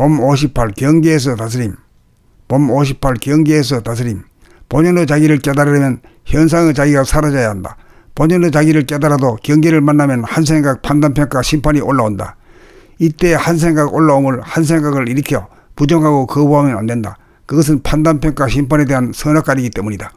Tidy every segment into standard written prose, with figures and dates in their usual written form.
봄 58 경계에서 다스림. 봄 58 경계에서 다스림. 본연의 자기를 깨달으려면 현상의 자기가 사라져야 한다. 본연의 자기를 깨달아도 경계를 만나면 한 생각, 판단, 평가, 심판이 올라온다. 이때 한 생각 올라옴을 한 생각을 일으켜 부정하고 거부하면 안 된다. 그것은 판단, 평가, 심판에 대한 선악가리이기 때문이다.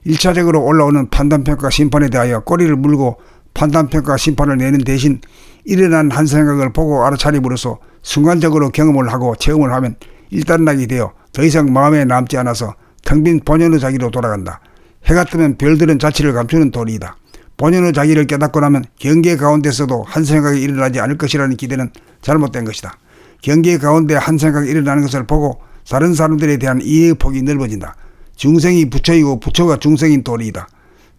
1차적으로 올라오는 판단, 평가, 심판에 대하여 꼬리를 물고 판단, 평가, 심판을 내는 대신 일어난 한 생각을 보고 알아차림으로써 순간적으로 경험을 하고 체험을 하면 일단락이 되어 더 이상 마음에 남지 않아서 텅 빈 본연의 자기로 돌아간다. 해가 뜨면 별들은 자취를 감추는 도리이다. 본연의 자기를 깨닫고 나면 경계 가운데서도 한 생각이 일어나지 않을 것이라는 기대는 잘못된 것이다. 경계 가운데 한 생각이 일어나는 것을 보고 다른 사람들에 대한 이해의 폭이 넓어진다. 중생이 부처이고 부처가 중생인 도리이다.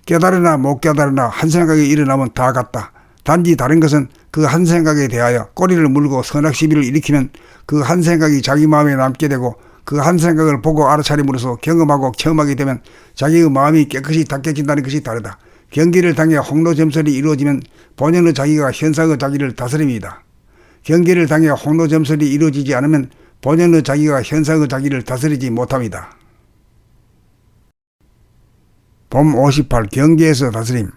깨달으나 못 깨달으나 한 생각이 일어나면 다 같다. 단지 다른 것은 그 한 생각에 대하여 꼬리를 물고 선악 시비를 일으키면 그 한 생각이 자기 마음에 남게 되고 그 한 생각을 보고 알아차림으로써 경험하고 체험하게 되면 자기의 마음이 깨끗이 닦여진다는 것이 다르다. 경계를 당해 홍로점설이 이루어지면 본연의 자기가 현상의 자기를 다스림이다. 경계를 당해 홍로점설이 이루어지지 않으면 본연의 자기가 현상의 자기를 다스리지 못합니다. 봄 58 경계에서 다스림.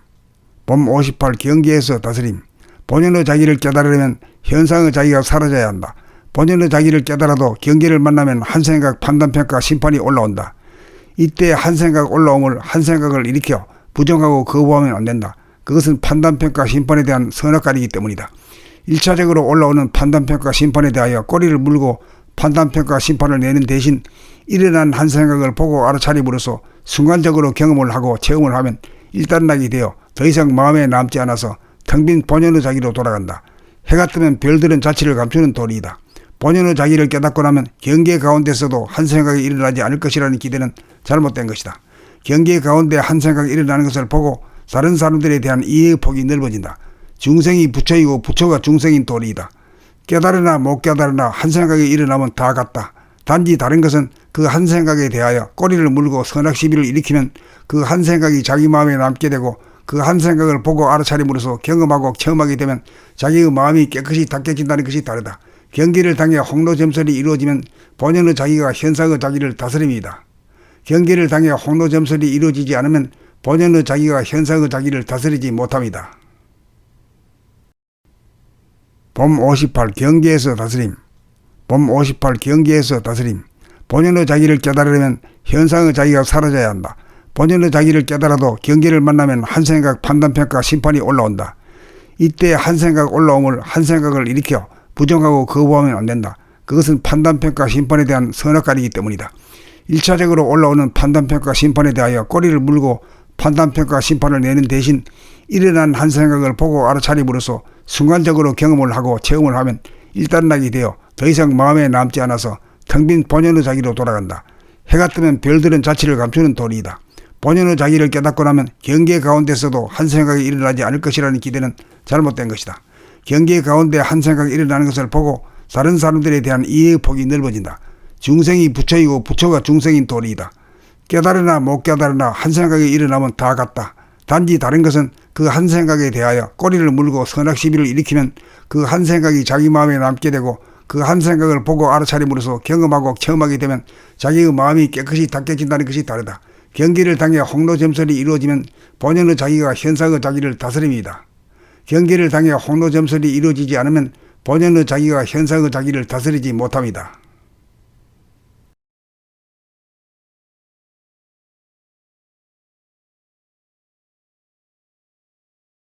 봄 58 경계에서 다스림. 본연의 자기를 깨달으려면 현상의 자기가 사라져야 한다. 본연의 자기를 깨달아도 경계를 만나면 한 생각, 판단, 평가, 심판이 올라온다. 이때 한 생각 올라옴을 한 생각을 일으켜 부정하고 거부하면 안 된다. 그것은 판단, 평가, 심판에 대한 선악가리이기 때문이다. 1차적으로 올라오는 판단, 평가, 심판에 대하여 꼬리를 물고 판단, 평가, 심판을 내는 대신 일어난 한 생각을 보고 알아차림으로써 순간적으로 경험을 하고 체험을 하면 일단락이 되어 더 이상 마음에 남지 않아서 텅 빈 본연의 자기로 돌아간다. 해가 뜨면 별들은 자취를 감추는 도리이다. 본연의 자기를 깨닫고 나면 경계 가운데서도 한 생각이 일어나지 않을 것이라는 기대는 잘못된 것이다. 경계 가운데 한 생각이 일어나는 것을 보고 다른 사람들에 대한 이해의 폭이 넓어진다. 중생이 부처이고 부처가 중생인 도리이다. 깨달으나 못 깨달으나 한 생각이 일어나면 다 같다. 단지 다른 것은 그 한 생각에 대하여 꼬리를 물고 선악 시비를 일으키면 그 한 생각이 자기 마음에 남게 되고 그 한 생각을 보고 알아차림으로써 경험하고 체험하게 되면 자기의 마음이 깨끗이 닦여진다는 것이 다르다. 경계를 당해 홍로점설이 이루어지면 본연의 자기가 현상의 자기를 다스림이다. 경계를 당해 홍로점설이 이루어지지 않으면 본연의 자기가 현상의 자기를 다스리지 못합니다. 봄 58 경계에서 다스림. 봄 58 경계에서 다스림. 본연의 자기를 깨달으려면 현상의 자기가 사라져야 한다. 본연의 자기를 깨달아도 경계를 만나면 한 생각, 판단, 평가, 심판이 올라온다. 이때 한 생각 올라옴을 한 생각을 일으켜 부정하고 거부하면 안 된다. 그것은 판단, 평가, 심판에 대한 선악가리이기 때문이다. 1차적으로 올라오는 판단, 평가, 심판에 대하여 꼬리를 물고 판단, 평가, 심판을 내는 대신 일어난 한 생각을 보고 알아차림으로써 순간적으로 경험을 하고 체험을 하면 일단락이 되어 더 이상 마음에 남지 않아서 텅 빈 본연의 자기로 돌아간다. 해가 뜨면 별들은 자취를 감추는 도리이다. 본연의 자기를 깨닫고 나면 경계 가운데서도 한 생각이 일어나지 않을 것이라는 기대는 잘못된 것이다. 경계 가운데 한 생각이 일어나는 것을 보고 다른 사람들에 대한 이해의 폭이 넓어진다. 중생이 부처이고 부처가 중생인 도리이다. 깨달으나 못 깨달으나 한 생각이 일어나면 다 같다. 단지 다른 것은 그 한 생각에 대하여 꼬리를 물고 선악 시비를 일으키면 그 한 생각이 자기 마음에 남게 되고 그 한 생각을 보고 알아차림으로써 경험하고 체험하게 되면 자기의 마음이 깨끗이 닦여진다는 것이 다르다. 경계를 당해 홍로점설이 이루어지면 본연의 자기가 현상의 자기를 다스림이다. 경계를 당해 홍로점설이 이루어지지 않으면 본연의 자기가 현상의 자기를 다스리지 못합니다.